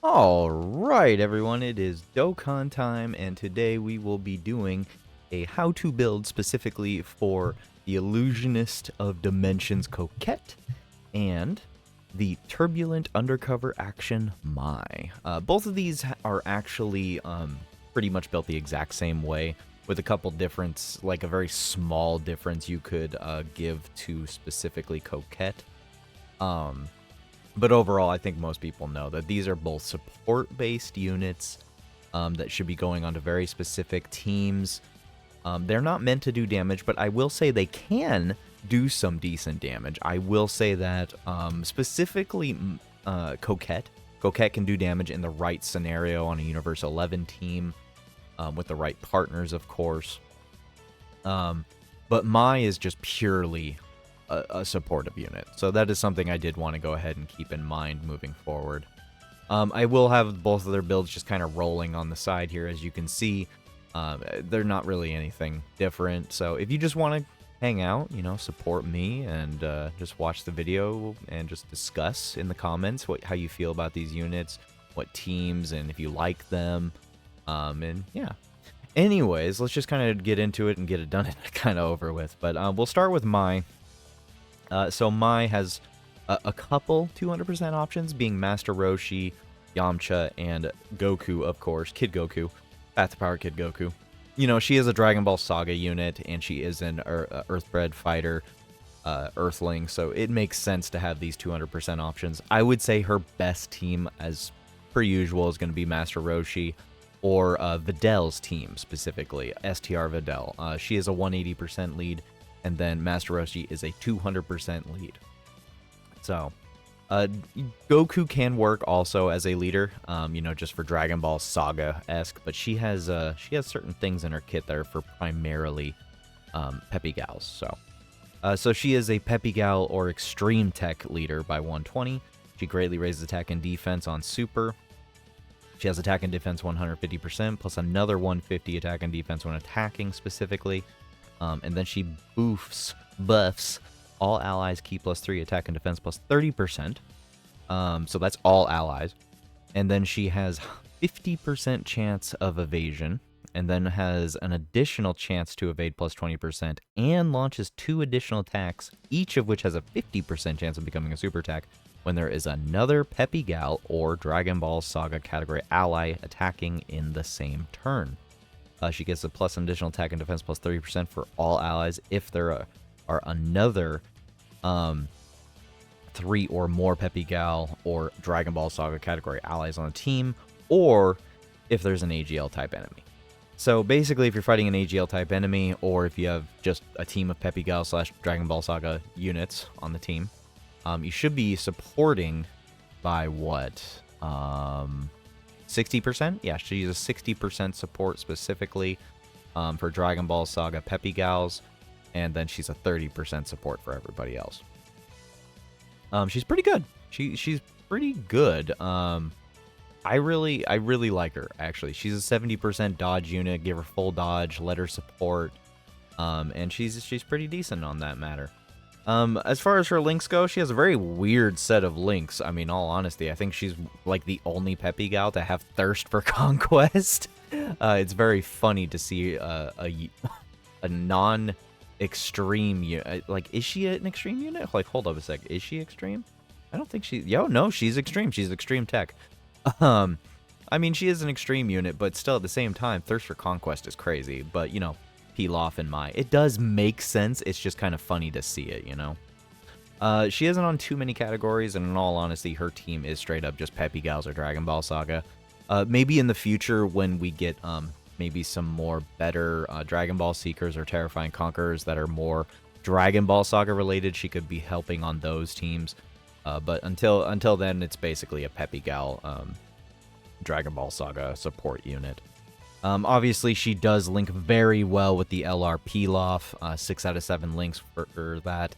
Alright everyone, it is Dokkan time, and today we will be doing a how-to build specifically for the Illusionist of Dimensions Cocette and the Turbulent Undercover Action Mai. Both of these are actually pretty much built the exact same way, with a couple difference, like a very small difference you could give to specifically Cocette. But overall, I think most people know that these are both support-based units that should be going onto very specific teams. They're not meant to do damage, but I will say they can do some decent damage. I will say that specifically Cocette can do damage in the right scenario on a Universe 11 team with the right partners, of course. But Mai is just purely a supportive unit. So that is something I did want to go ahead and keep in mind moving forward. I will have both of their builds just kind of rolling on the side here, as you can see. They're not really anything different. So if you just want to hang out, you know, support me and just watch the video and just discuss in the comments how you feel about these units, what teams, and if you like them. And yeah. Anyways, let's just kind of get into it and get it done and kind of over with. But we'll start with Mai. So Mai has a couple 200% options, being Master Roshi, Yamcha, and Goku, of course. Kid Goku. Path to Power Kid Goku. You know, she is a Dragon Ball Saga unit, and she is an Earthbred fighter, Earthling, so it makes sense to have these 200% options. I would say her best team, as per usual, is going to be Master Roshi, or Videl's team, specifically, STR Videl. She is a 180% lead, and then Master Roshi is a 200% lead. So, Goku can work also as a leader, you know, just for Dragon Ball Saga-esque, but she has certain things in her kit that are for primarily Peppy Gals. So she is a Peppy Gal or Extreme Tech leader by 120. She greatly raises attack and defense on Super. She has attack and defense 150%, plus another 150 attack and defense when attacking specifically. And then she buffs all allies key +3 attack and defense plus 30%. So that's all allies. And then she has 50% chance of evasion, and then has an additional chance to evade plus 20%, and launches 2 additional attacks, each of which has a 50% chance of becoming a super attack when there is another Peppy Gal or Dragon Ball Saga category ally attacking in the same turn. She gets a plus an additional attack and defense plus 30% for all allies if there are another 3 or more Peppy Gal or Dragon Ball Saga category allies on the team, or if there's an AGL type enemy. So basically, if you're fighting an AGL type enemy, or if you have just a team of Peppy Gal / Dragon Ball Saga units on the team, you should be supporting by what? 60%? Yeah, she uses 60% support specifically for Dragon Ball Saga Peppy Gals, and then she's a 30% support for everybody else. She's pretty good. She's pretty good. I really like her, actually. She's a 70% dodge unit. Give her full dodge, let her support, and she's pretty decent on that matter. As far as her links go, she has a very weird set of links. I mean, all honesty, I think she's like the only Peppy Gal to have thirst for conquest. It's very funny to see a non-extreme unit. Like, is she an extreme unit? Like, hold up a sec. Is she extreme? I don't think she... no, she's extreme. She's extreme tech. I mean, she is an extreme unit, but still at the same time, thirst for conquest is crazy. But, you know, Pilaf and Mai. It does make sense. It's just kind of funny to see it, you know? She isn't on too many categories, and in all honesty, her team is straight up just Peppy Gals or Dragon Ball Saga. Maybe in the future when we get maybe some more better Dragon Ball Seekers or Terrifying Conquerors that are more Dragon Ball Saga related, she could be helping on those teams. But until then, it's basically a Peppy Gal Dragon Ball Saga support unit. Obviously, she does link very well with the LR Pilaf, 6 out of 7 links for that.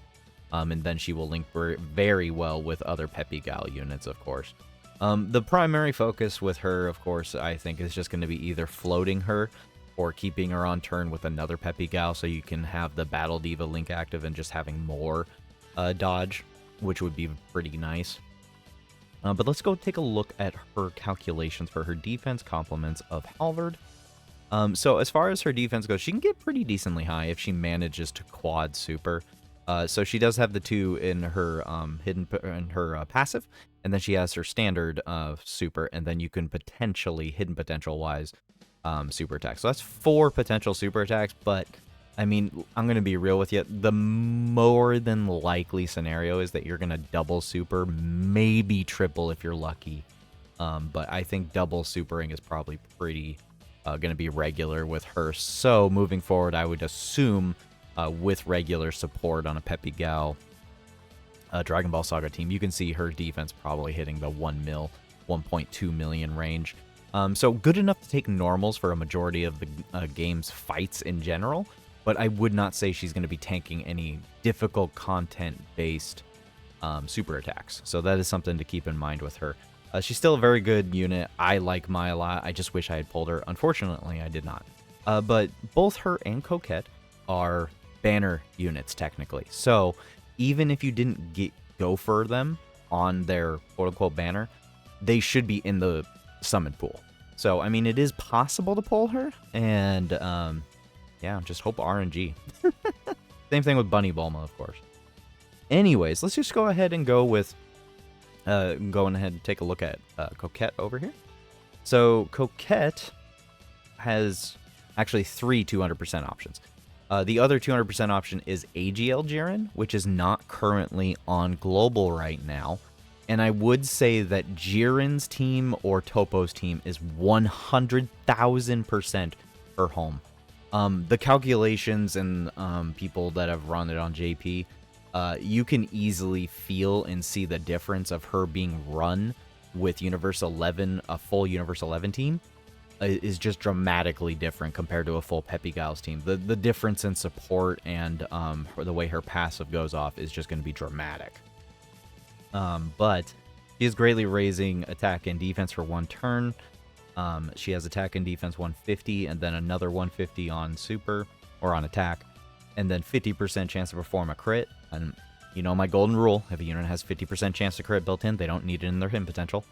And then she will link very well with other Peppy Gal units, of course. The primary focus with her, of course, I think is just going to be either floating her or keeping her on turn with another Peppy Gal, so you can have the Battle Diva link active and just having more dodge, which would be pretty nice. But let's go take a look at her calculations for her defense complements of Halvard. So as far as her defense goes, she can get pretty decently high if she manages to quad super. So she does have the 2 in her passive, and then she has her standard super, and then you can potentially, hidden potential wise, super attack. So that's 4 potential super attacks, but I mean, I'm going to be real with you. The more than likely scenario is that you're going to double super, maybe triple if you're lucky. But I think double supering is probably pretty going to be regular with her. So moving forward, I would assume with regular support on a Peppy Gal Dragon Ball Saga team, you can see her defense probably hitting the 1.2 million range. So good enough to take normals for a majority of the game's fights in general, but I would not say she's going to be tanking any difficult content-based super attacks. So that is something to keep in mind with her. She's still a very good unit. I like Mai a lot. I just wish I had pulled her. Unfortunately, I did not. But both her and Cocette are banner units, technically. So even if you didn't go for them on their quote-unquote banner, they should be in the summon pool. So, I mean, it is possible to pull her, and yeah, just hope RNG. Same thing with Bunny Bulma, of course. Anyways, let's just go ahead and go with going ahead and take a look at Cocette over here. So Cocette has actually 3 200% options. The other 200% option is AGL Jiren, which is not currently on global right now. And I would say that Jiren's team or Topo's team is 100,000% her home. The calculations and people that have run it on JP, you can easily feel and see the difference of her being run with Universe 11, a full Universe 11 team, is just dramatically different compared to a full Peppy Gal's team. The difference in support and the way her passive goes off is just going to be dramatic. But she is greatly raising attack and defense for 1 turn. She has attack and defense 150, and then another 150 on super, or on attack, and then 50% chance to perform a crit. And you know my golden rule, if a unit has 50% chance to crit built in, they don't need it in their hidden potential.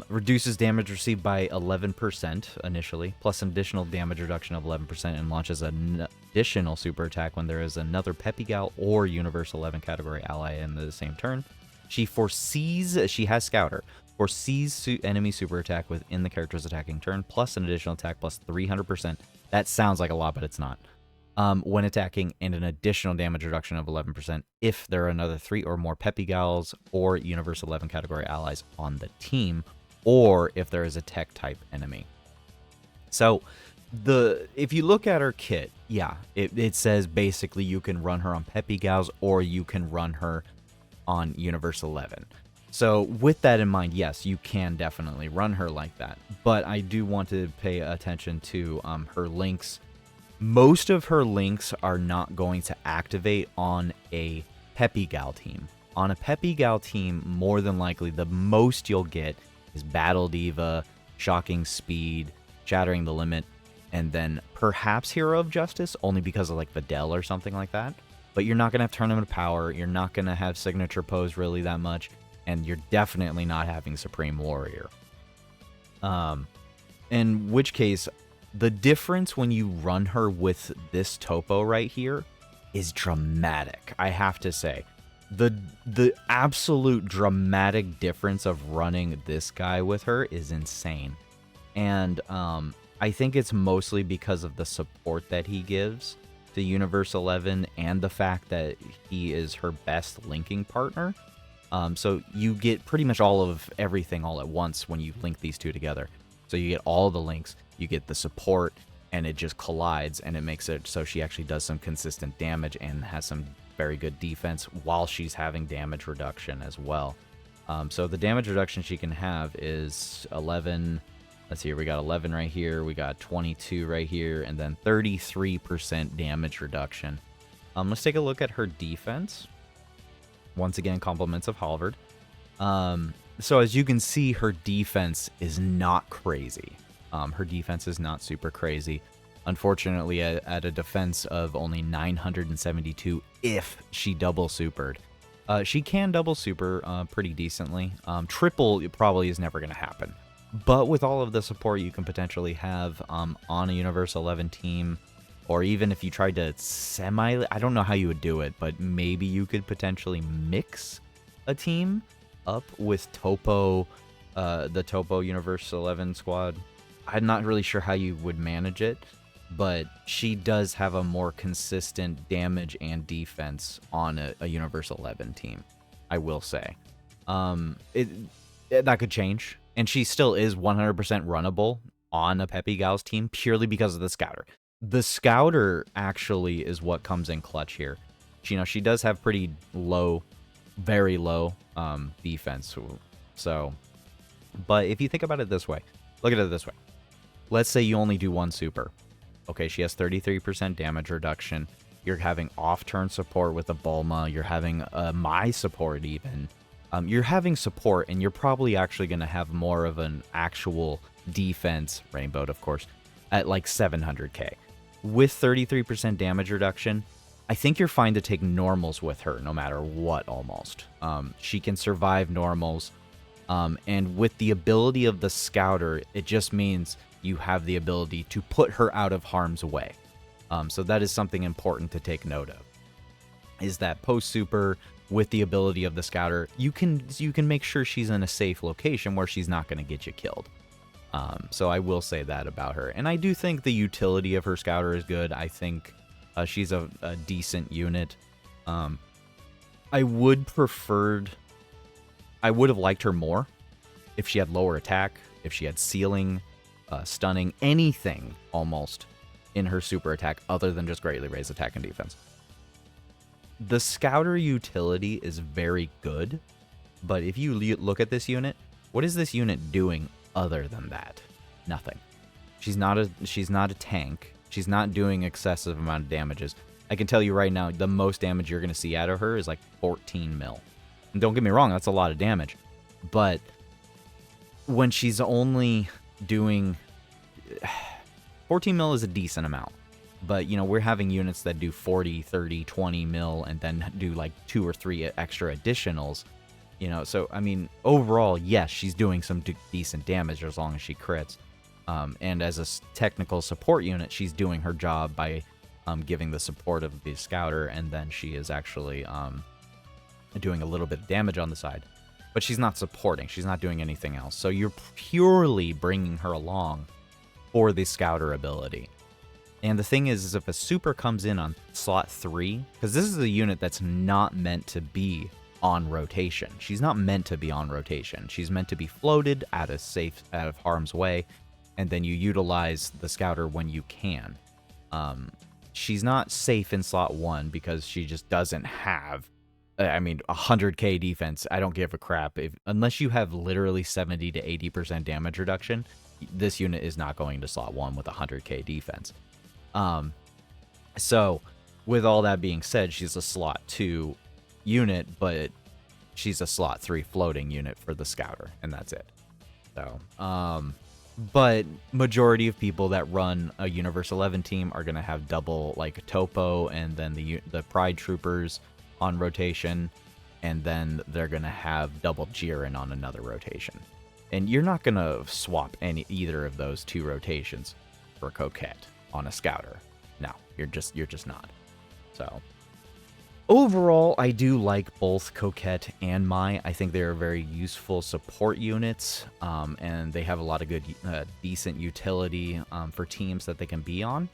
Reduces damage received by 11% initially, plus an additional damage reduction of 11%, and launches an additional super attack when there is another Peppy Gal or Universe 11 category ally in the same turn. She has Scouter, foresees enemy super attack within the character's attacking turn, plus an additional attack plus 300%. That sounds like a lot, but it's not. When attacking, and an additional damage reduction of 11% if there are another 3 or more Peppy Gals or Universe 11 category allies on the team, or if there is a tech type enemy. So if you look at her kit, yeah, it says basically you can run her on Peppy Gals or you can run her on Universe 11. So with that in mind, yes, you can definitely run her like that. But I do want to pay attention to her links. Most of her links are not going to activate on a Peppy Gal team. On a Peppy Gal team, more than likely, the most you'll get is Battle Diva, Shocking Speed, Shattering the Limit, and then perhaps Hero of Justice, only because of like Videl or something like that. But you're not going to have Tournament of Power, you're not going to have Signature Pose really that much, and you're definitely not having Supreme Warrior. In which case, the difference when you run her with this topo right here is dramatic, I have to say. The absolute dramatic difference of running this guy with her is insane. And I think it's mostly because of the support that he gives to Universe 11 and the fact that he is her best linking partner. So you get pretty much all of everything all at once when you link these two together. So you get all the links, you get the support, and it just collides, and it makes it so she actually does some consistent damage and has some very good defense while she's having damage reduction as well. So the damage reduction she can have is 11. Let's see here, we got 11 right here, we got 22 right here, and then 33% damage reduction. Let's take a look at her defense. Once again, compliments of Halvard. So as you can see, her defense is not crazy. Her defense is not super crazy. Unfortunately, at a defense of only 972 if she double supered, She can double super pretty decently. Triple probably is never going to happen. But with all of the support you can potentially have on a Universe 11 team, or even if you tried to I don't know how you would do it, but maybe you could potentially mix a team up with Topo, the Topo Universe 11 squad. I'm not really sure how you would manage it, but she does have a more consistent damage and defense on a Universe 11 team, I will say. That could change, and she still is 100% runnable on a Peppy Gal's team purely because of the Scouter. The Scouter actually is what comes in clutch here. She does have pretty low, very low defense. So, but if you think about it this way, look at it this way. Let's say you only do one super. Okay, she has 33% damage reduction. You're having off-turn support with a Bulma. You're having a Mai support even. You're having support, and you're probably actually going to have more of an actual defense, rainbowed of course, at like 700k. With 33% damage reduction, I think you're fine to take normals with her no matter what almost. She can survive normals. And with the ability of the Scouter, it just means you have the ability to put her out of harm's way. So that is something important to take note of. Is that post-super, with the ability of the Scouter, you can make sure she's in a safe location where she's not going to get you killed. So I will say that about her. And I do think the utility of her Scouter is good. I think she's a decent unit. I would have liked her more if she had lower attack, if she had sealing, stunning, anything almost in her super attack other than just greatly raised attack and defense. The Scouter utility is very good, but if you look at this unit, what is this unit doing other than that? Nothing. She's not a tank. She's not doing excessive amount of damages. I can tell you right now, the most damage you're going to see out of her is like 14 mil. And don't get me wrong, that's a lot of damage. But when she's only doing 14 mil is a decent amount. But, we're having units that do 40, 30, 20 mil and then do like 2 or 3 extra additionals. So, I mean, overall, yes, she's doing some decent damage as long as she crits. And as a technical support unit, she's doing her job by giving the support of the Scouter, and then she is actually doing a little bit of damage on the side. But she's not supporting. She's not doing anything else. So you're purely bringing her along for the Scouter ability. And the thing is if a super comes in on slot 3, because this is a unit that's not meant to be on rotation. She's not meant to be on rotation. She's meant to be floated out of harm's way, and then you utilize the Scouter when you can. She's not safe in slot 1 because she just doesn't have, 100k defense. I don't give a crap. Unless you have literally 70 to 80% damage reduction, this unit is not going to slot 1 with 100k defense. So with all that being said, she's a slot 2 unit, but she's a slot 3 floating unit for the Scouter, and that's it. So, but majority of people that run a Universe 11 team are going to have double, like, Topo and then the Pride Troopers on rotation, and then they're going to have double Jiren on another rotation. And you're not going to swap either of those 2 rotations for Cocette on a Scouter. No, you're just not. So overall, I do like both Cocette and Mai. I think they're very useful support units, and they have a lot of good, decent utility for teams that they can be on.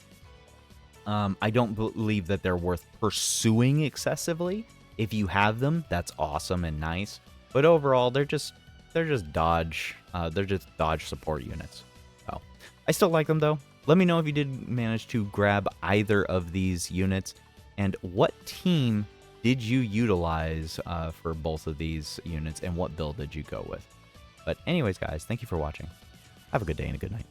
I don't believe that they're worth pursuing excessively. If you have them, that's awesome and nice. But overall, they're just dodge. They're just dodge support units. So I still like them though. Let me know if you did manage to grab either of these units, and what team did you utilize for both of these units, and what build did you go with. But anyways, guys, thank you for watching. Have a good day and a good night.